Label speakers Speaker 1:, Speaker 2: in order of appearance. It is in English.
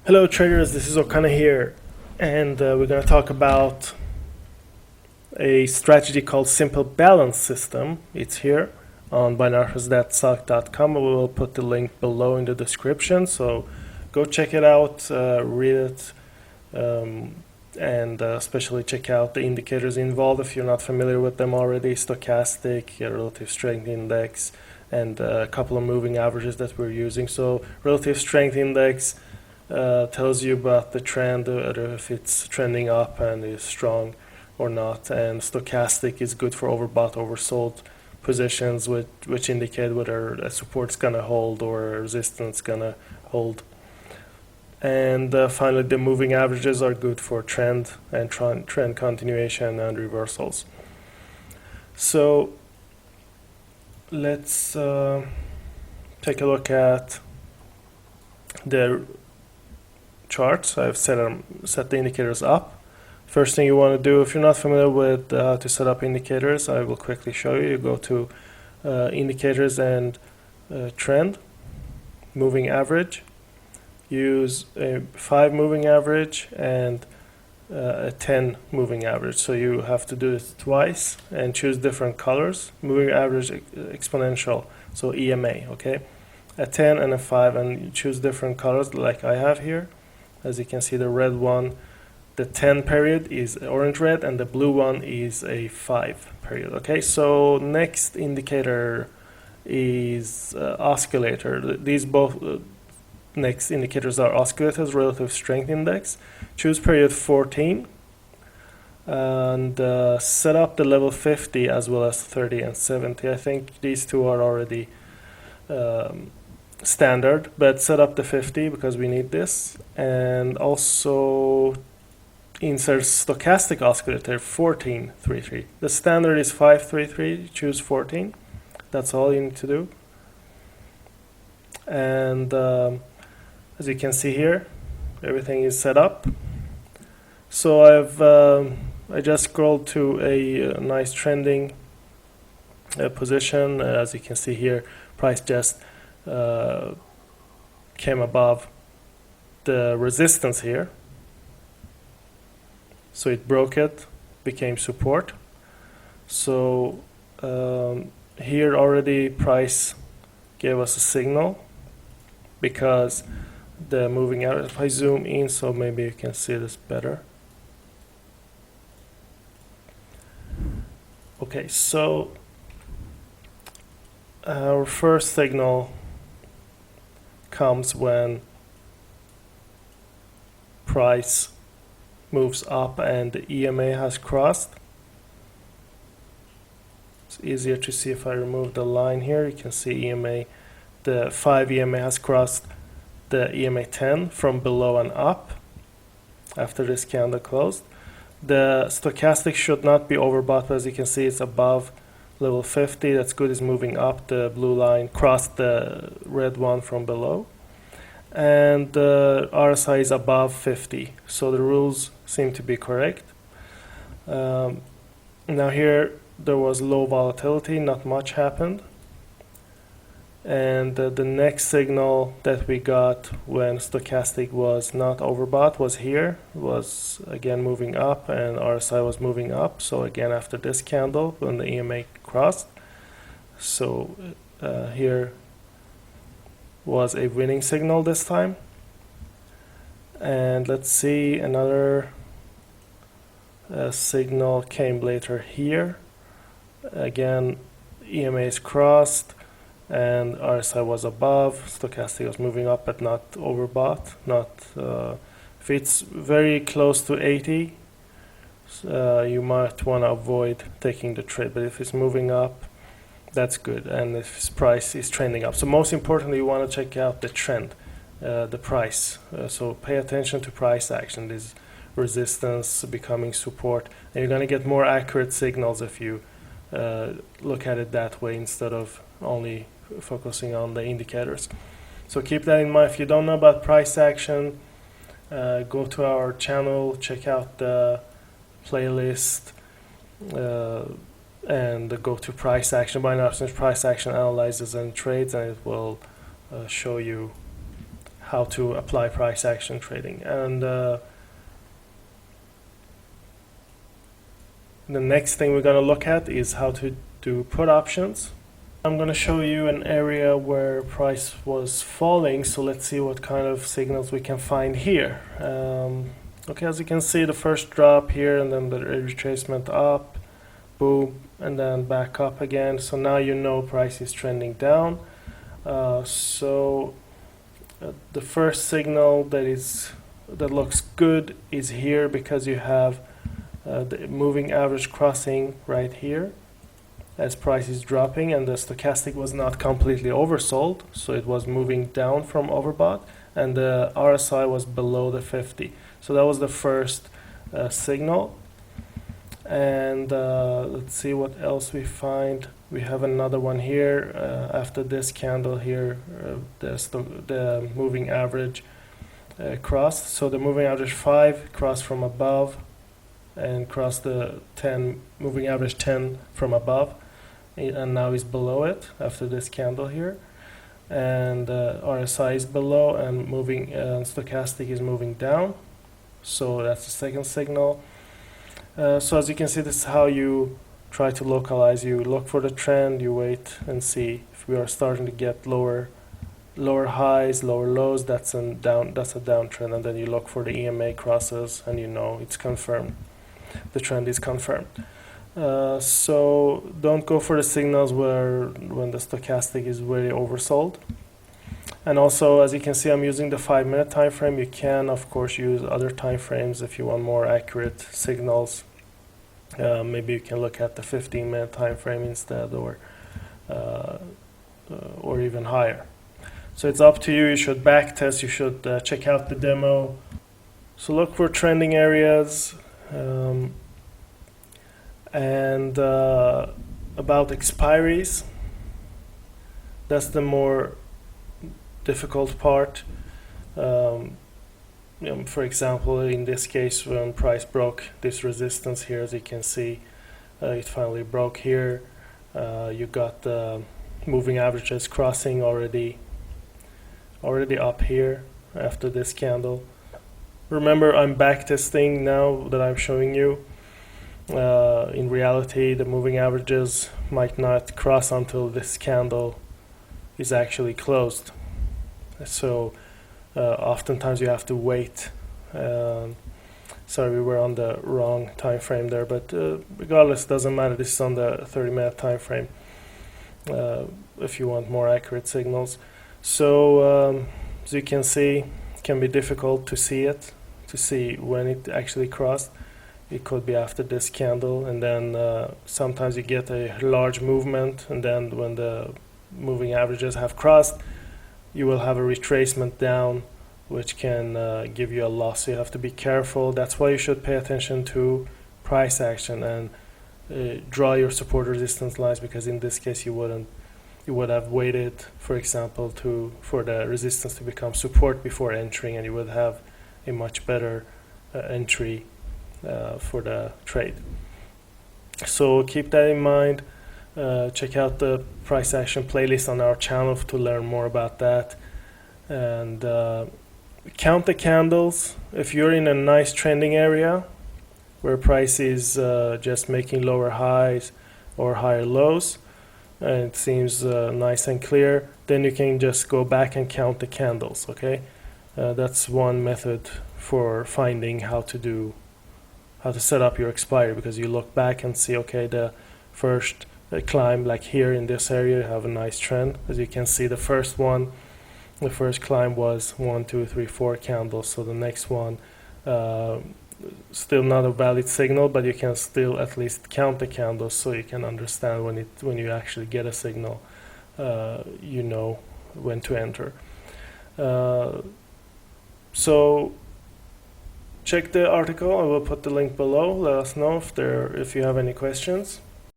Speaker 1: Hello traders, this is Okana here, and we're going to talk about a strategy called Simple Balance System. It's here on binaries.sock.com. We will put the link below in the description, so go check it out, read it, and especially check out the indicators involved if you're not familiar with them already: Stochastic, Relative Strength Index, and a couple of moving averages that we're using. So Relative Strength Index tells you about the trend, if it's trending up and is strong or not, and Stochastic is good for overbought, oversold positions, which indicate whether a support's gonna hold or a resistance gonna hold. And finally, the moving averages are good for trend and trend continuation and reversals. So let's take a look at the charts. I've set the indicators up. First thing you want to do, if you're not familiar with how to set up indicators, I will quickly show you. You go to indicators and trend, moving average. Use a 5 moving average and a 10 moving average. So you have to do it twice and choose different colors. Moving average exponential, so EMA, okay? A 10 and a 5, and you choose different colors like I have here. As you can see, the red one, the 10 period is orange red, and the blue one is a 5 period. Okay, so next indicator is oscillator. These both next indicators are oscillators, relative strength index. Choose period 14 and set up the level 50 as well as 30 and 70. I think these two are already standard, but set up the 50 because we need this, and also insert stochastic oscillator 1433. The standard is 533. Choose 14. That's all you need to do. And as you can see here, everything is set up. So I just scrolled to a nice trending position. As you can see here, price just came above the resistance here, so it broke it, became support. So here already price gave us a signal because the moving average, if I zoom in so maybe you can see this better. Okay, so our first signal comes when price moves up and the EMA has crossed. It's easier to see if I remove the line here. You can see EMA, the 5 EMA has crossed the EMA 10 from below and up after this candle closed. The stochastic should not be overbought, but as you can see it's above level 50. That's good. Is moving up. The blue line crossed the red one from below, and the RSI is above 50, so the rules seem to be correct. Now here there was low volatility, not much happened, and the next signal that we got when stochastic was not overbought was here. It was again moving up and RSI was moving up, so again after this candle when the EMA crossed, so here was a winning signal this time. And let's see, another signal came later here. Again EMA is crossed and RSI was above. Stochastic was moving up but not overbought. If it's very close to 80, you might want to avoid taking the trade, but if it's moving up, that's good, and if its price is trending up. So most importantly, you want to check out the trend, the price. So pay attention to price action, this resistance becoming support, and you're going to get more accurate signals if you look at it that way instead of only focusing on the indicators. So keep that in mind. If you don't know about price action, go to our channel, check out the playlist, and go to price action, binary options price action analyzes and trades, and it will show you how to apply price action trading. And the next thing we're going to look at is how to do put options. I'm going to show you an area where price was falling, so let's see what kind of signals we can find here. Okay, as you can see, the first drop here and then the retracement up, boom, and then back up again. So now you know price is trending down. The first signal that looks good is here, because you have the moving average crossing right here as price is dropping, and the stochastic was not completely oversold, so it was moving down from overbought, and the RSI was below the 50. So that was the first signal. And let's see what else we find. We have another one here after this candle here. The moving average crossed. So the moving average 5 crossed from above and crossed the 10 moving average 10 from above, and now is below it after this candle here. And RSI is below, and moving stochastic is moving down. So that's the second signal. So as you can see, this is how you try to localize. You look for the trend, you wait and see if we are starting to get lower highs, lower lows. That's a downtrend, and then you look for the EMA crosses, and you know it's confirmed. The trend is confirmed. So don't go for the signals when the stochastic is very oversold. And also, as you can see, I'm using the 5-minute time frame. You can, of course, use other time frames if you want more accurate signals. Maybe you can look at the 15-minute time frame instead, or even higher. So it's up to you. You should back test. You should check out the demo. So look for trending areas. And about expiries, that's the more difficult part. For example, in this case, when price broke this resistance here, as you can see, it finally broke here. You got the moving averages crossing already up here after this candle. Remember, I'm back testing now that I'm showing you. In reality, the moving averages might not cross until this candle is actually closed. So oftentimes you have to wait. Sorry, we were on the wrong time frame there, but regardless, doesn't matter. This is on the 30-minute time frame if you want more accurate signals. So as you can see, it can be difficult to see when it actually crossed. It could be after this candle, and then sometimes you get a large movement, and then when the moving averages have crossed, you will have a retracement down, which can give you a loss. So you have to be careful. That's why you should pay attention to price action and draw your support resistance lines, because in this case you would have waited, for example, for the resistance to become support before entering, and you would have a much better entry for the trade. So keep that in mind. Check out the price action playlist on our channel to learn more about that. And count the candles. If you're in a nice trending area where price is just making lower highs or higher lows, and it seems nice and clear, then you can just go back and count the candles. Okay, that's one method for finding how to set up your expiry, because you look back and see, okay, the first climb, like here in this area, you have a nice trend. As you can see, the first climb was 1, 2, 3, 4 candles. So the next one, still not a valid signal, but you can still at least count the candles, so you can understand when you actually get a signal, you know when to enter. So check the article. I will put the link below. Let us know if you have any questions.